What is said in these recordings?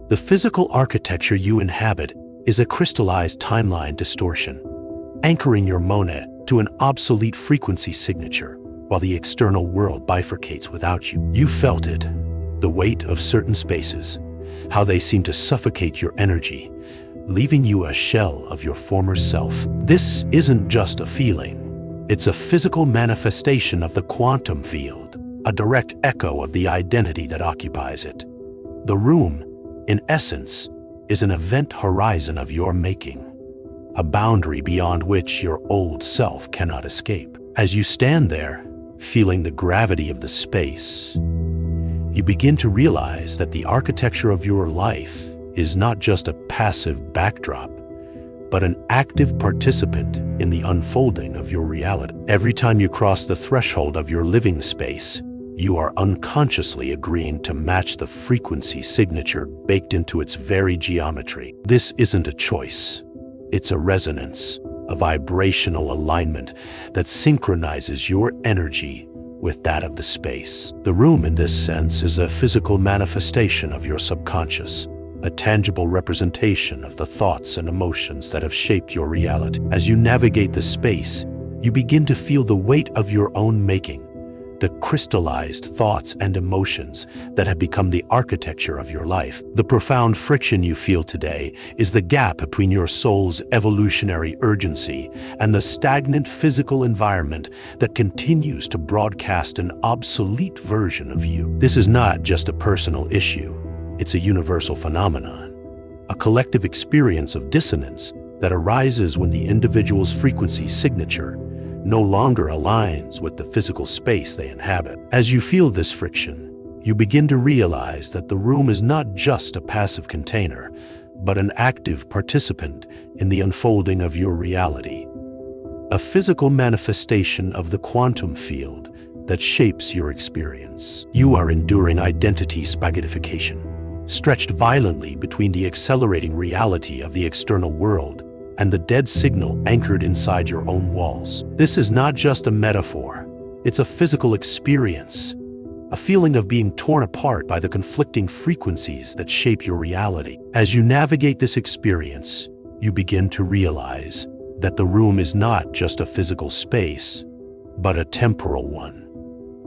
The physical architecture you inhabit is a crystallized timeline distortion, anchoring your monad to an obsolete frequency signature while the external world bifurcates without you. You felt it, the weight of certain spaces, how they seem to suffocate your energy, leaving you a shell of your former self. This isn't just a feeling. It's a physical manifestation of the quantum field, a direct echo of the identity that occupies it. The room, in essence, is an event horizon of your making, a boundary beyond which your old self cannot escape. As you stand there, feeling the gravity of the space, you begin to realize that the architecture of your life is not just a passive backdrop, but an active participant in the unfolding of your reality. Every time you cross the threshold of your living space, you are unconsciously agreeing to match the frequency signature baked into its very geometry. This isn't a choice. It's a resonance, a vibrational alignment that synchronizes your energy with that of the space. The room, in this sense, is a physical manifestation of your subconscious, a tangible representation of the thoughts and emotions that have shaped your reality. As you navigate the space, you begin to feel the weight of your own making, the crystallized thoughts and emotions that have become the architecture of your life. The profound friction you feel today is the gap between your soul's evolutionary urgency and the stagnant physical environment that continues to broadcast an obsolete version of you. This is not just a personal issue. It's a universal phenomenon, a collective experience of dissonance that arises when the individual's frequency signature no longer aligns with the physical space they inhabit. As you feel this friction, you begin to realize that the room is not just a passive container, but an active participant in the unfolding of your reality, a physical manifestation of the quantum field that shapes your experience. You are enduring identity spaghettification, stretched violently between the accelerating reality of the external world and the dead signal anchored inside your own walls. This is not just a metaphor. It's a physical experience, a feeling of being torn apart by the conflicting frequencies that shape your reality. As you navigate this experience, you begin to realize that the room is not just a physical space, but a temporal one,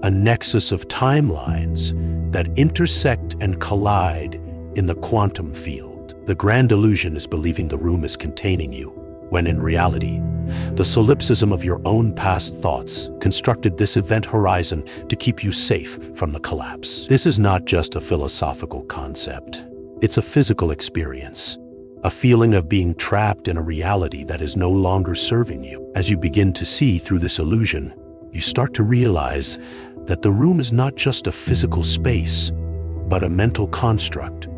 a nexus of timelines that intersect and collide in the quantum field. The grand illusion is believing the room is containing you, when in reality, the solipsism of your own past thoughts constructed this event horizon to keep you safe from the collapse. This is not just a philosophical concept. It's a physical experience, a feeling of being trapped in a reality that is no longer serving you. As you begin to see through this illusion, you start to realize that the room is not just a physical space, but a mental construct,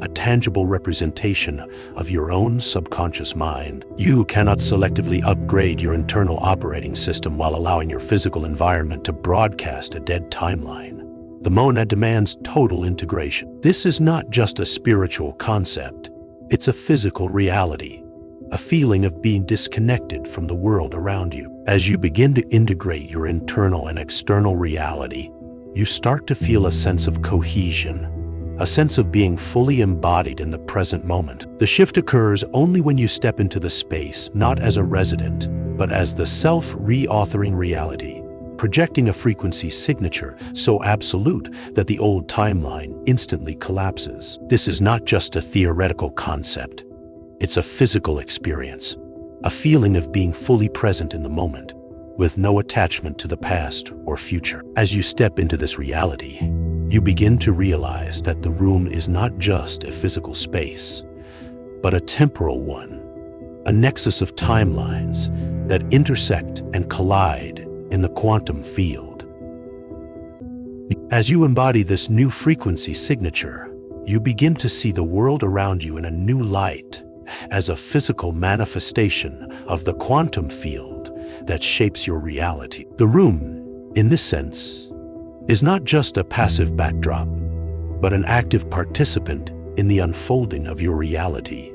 a tangible representation of your own subconscious mind. You cannot selectively upgrade your internal operating system while allowing your physical environment to broadcast a dead timeline. The monad demands total integration. This is not just a spiritual concept. It's a physical reality, a feeling of being disconnected from the world around you. As you begin to integrate your internal and external reality, you start to feel a sense of cohesion, a sense of being fully embodied in the present moment. The shift occurs only when you step into the space, not as a resident, but as the self-reauthoring reality, projecting a frequency signature so absolute that the old timeline instantly collapses. This is not just a theoretical concept. It's a physical experience, a feeling of being fully present in the moment, with no attachment to the past or future. As you step into this reality, you begin to realize that the room is not just a physical space, but a temporal one, a nexus of timelines that intersect and collide in the quantum field. As you embody this new frequency signature, you begin to see the world around you in a new light, as a physical manifestation of the quantum field that shapes your reality. The room, in this sense, is not just a passive backdrop, but an active participant in the unfolding of your reality,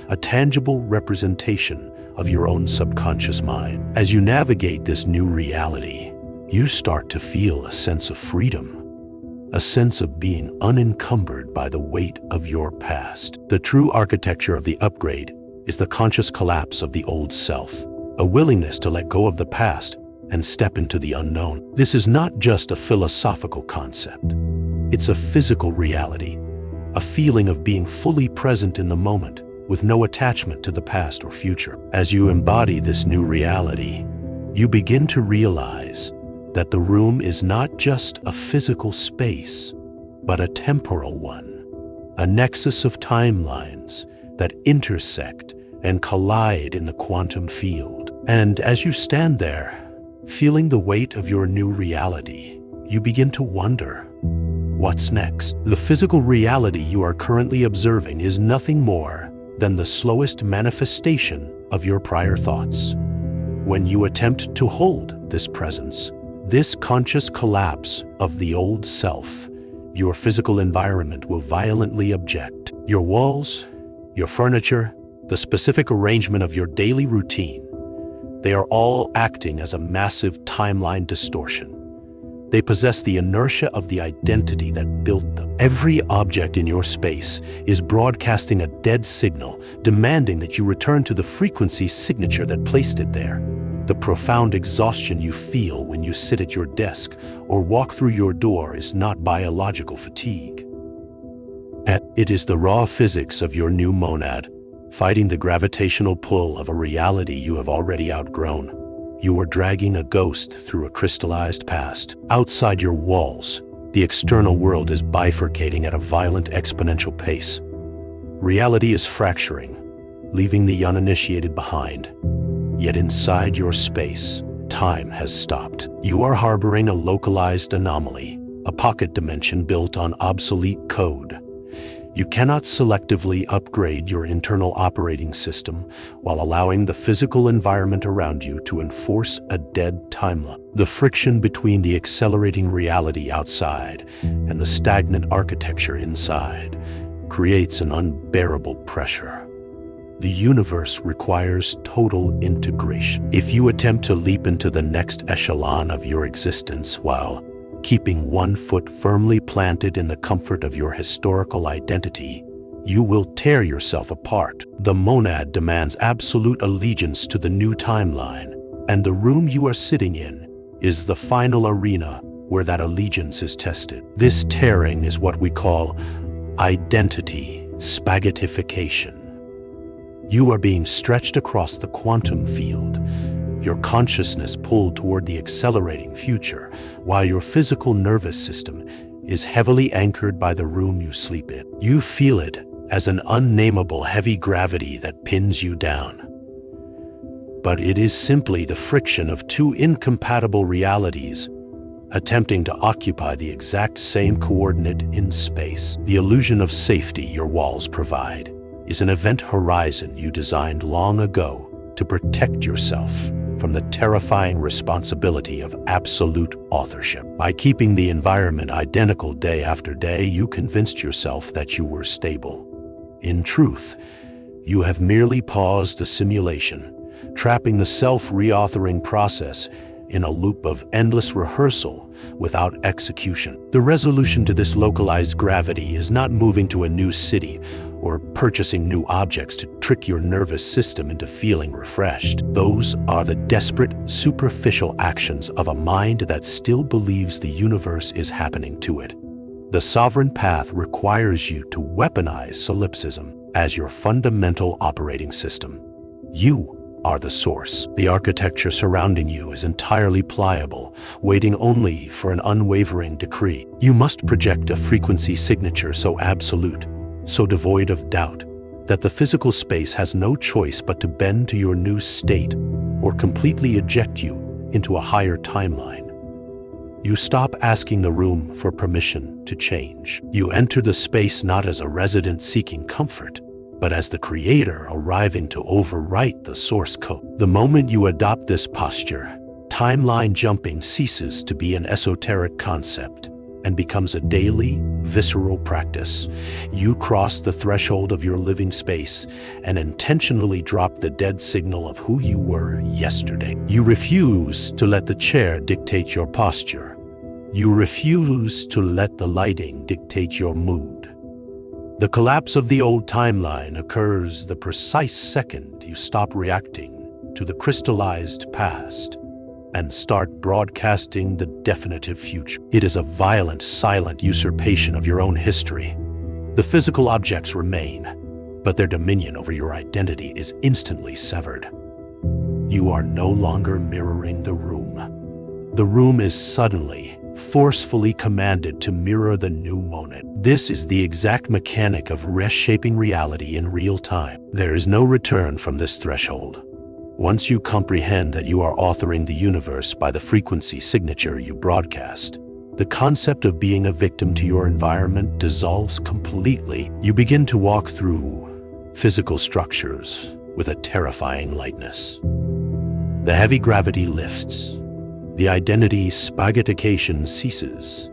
a tangible representation of your own subconscious mind. As you navigate this new reality, you start to feel a sense of freedom, a sense of being unencumbered by the weight of your past. The true architecture of the upgrade is the conscious collapse of the old self, a willingness to let go of the past and step into the unknown. This is not just a philosophical concept. It's a physical reality, a feeling of being fully present in the moment with no attachment to the past or future. As you embody this new reality, you begin to realize that the room is not just a physical space, but a temporal one, a nexus of timelines that intersect and collide in the quantum field. And as you stand there, feeling the weight of your new reality, you begin to wonder, what's next? The physical reality you are currently observing is nothing more than the slowest manifestation of your prior thoughts. When you attempt to hold this presence, this conscious collapse of the old self, your physical environment will violently object. Your walls, your furniture, the specific arrangement of your daily routine, they are all acting as a massive timeline distortion. They possess the inertia of the identity that built them. Every object in your space is broadcasting a dead signal, demanding that you return to the frequency signature that placed it there. The profound exhaustion you feel when you sit at your desk or walk through your door is not biological fatigue. It is the raw physics of your new monad, fighting the gravitational pull of a reality you have already outgrown. You are dragging a ghost through a crystallized past. Outside your walls, the external world is bifurcating at a violent exponential pace. Reality is fracturing, leaving the uninitiated behind. Yet inside your space, time has stopped. You are harboring a localized anomaly, a pocket dimension built on obsolete code. You cannot selectively upgrade your internal operating system while allowing the physical environment around you to enforce a dead timeline. The friction between the accelerating reality outside and the stagnant architecture inside creates an unbearable pressure. The universe requires total integration. If you attempt to leap into the next echelon of your existence while keeping one foot firmly planted in the comfort of your historical identity, you will tear yourself apart. The monad demands absolute allegiance to the new timeline, and the room you are sitting in is the final arena where that allegiance is tested. This tearing is what we call identity spaghettification. You are being stretched across the quantum field, your consciousness pulled toward the accelerating future, while your physical nervous system is heavily anchored by the room you sleep in. You feel it as an unnameable heavy gravity that pins you down. But it is simply the friction of two incompatible realities attempting to occupy the exact same coordinate in space. The illusion of safety your walls provide is an event horizon you designed long ago to protect yourself from the terrifying responsibility of absolute authorship. By keeping the environment identical day after day, you convinced yourself that you were stable. In truth, you have merely paused a simulation, trapping the self-reauthoring process in a loop of endless rehearsal without execution. The resolution to this localized gravity is not moving to a new city or purchasing new objects to trick your nervous system into feeling refreshed. Those are the desperate, superficial actions of a mind that still believes the universe is happening to it. The sovereign path requires you to weaponize solipsism as your fundamental operating system. You are the source. The architecture surrounding you is entirely pliable, waiting only for an unwavering decree. You must project a frequency signature so absolute, so devoid of doubt, that the physical space has no choice but to bend to your new state or completely eject you into a higher timeline. You stop asking the room for permission to change. You enter the space not as a resident seeking comfort, but as the creator arriving to overwrite the source code. The moment you adopt this posture, timeline jumping ceases to be an esoteric concept and becomes a daily, visceral practice. You cross the threshold of your living space and intentionally drop the dead signal of who you were yesterday. You refuse to let the chair dictate your posture. You refuse to let the lighting dictate your mood. The collapse of the old timeline occurs the precise second you stop reacting to the crystallized past and start broadcasting the definitive future. It is a violent, silent usurpation of your own history. The physical objects remain, but their dominion over your identity is instantly severed. You are no longer mirroring the room. The room is suddenly, forcefully commanded to mirror the new moment. This is the exact mechanic of reshaping reality in real time. There is no return from this threshold. Once you comprehend that you are authoring the universe by the frequency signature you broadcast, the concept of being a victim to your environment dissolves completely. You begin to walk through physical structures with a terrifying lightness. The heavy gravity lifts. The identity spaghettification ceases,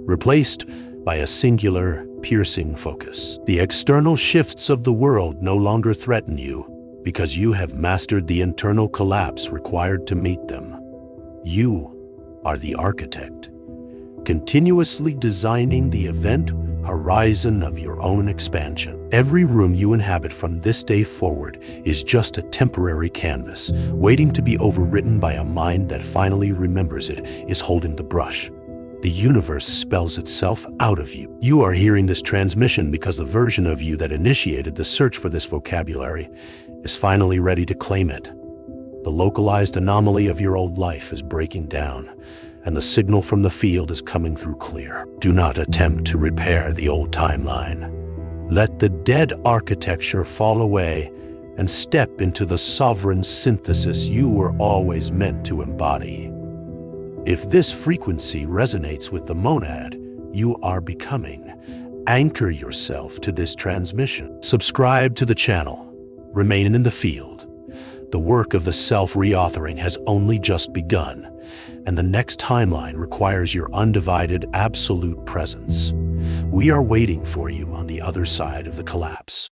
replaced by a singular, piercing focus. The external shifts of the world no longer threaten you because you have mastered the internal collapse required to meet them. You are the architect, continuously designing the event horizon of your own expansion. Every room you inhabit from this day forward is just a temporary canvas, waiting to be overwritten by a mind that finally remembers it is holding the brush. The universe spells itself out of you. You are hearing this transmission because the version of you that initiated the search for this vocabulary is finally ready to claim it. The localized anomaly of your old life is breaking down, and the signal from the field is coming through clear. Do not attempt to repair the old timeline. Let the dead architecture fall away and step into the sovereign synthesis you were always meant to embody. If this frequency resonates with the monad you are becoming, anchor yourself to this transmission. Subscribe to the channel. Remain in the field. The work of the self-reauthoring has only just begun, and the next timeline requires your undivided, absolute presence. We are waiting for you on the other side of the collapse.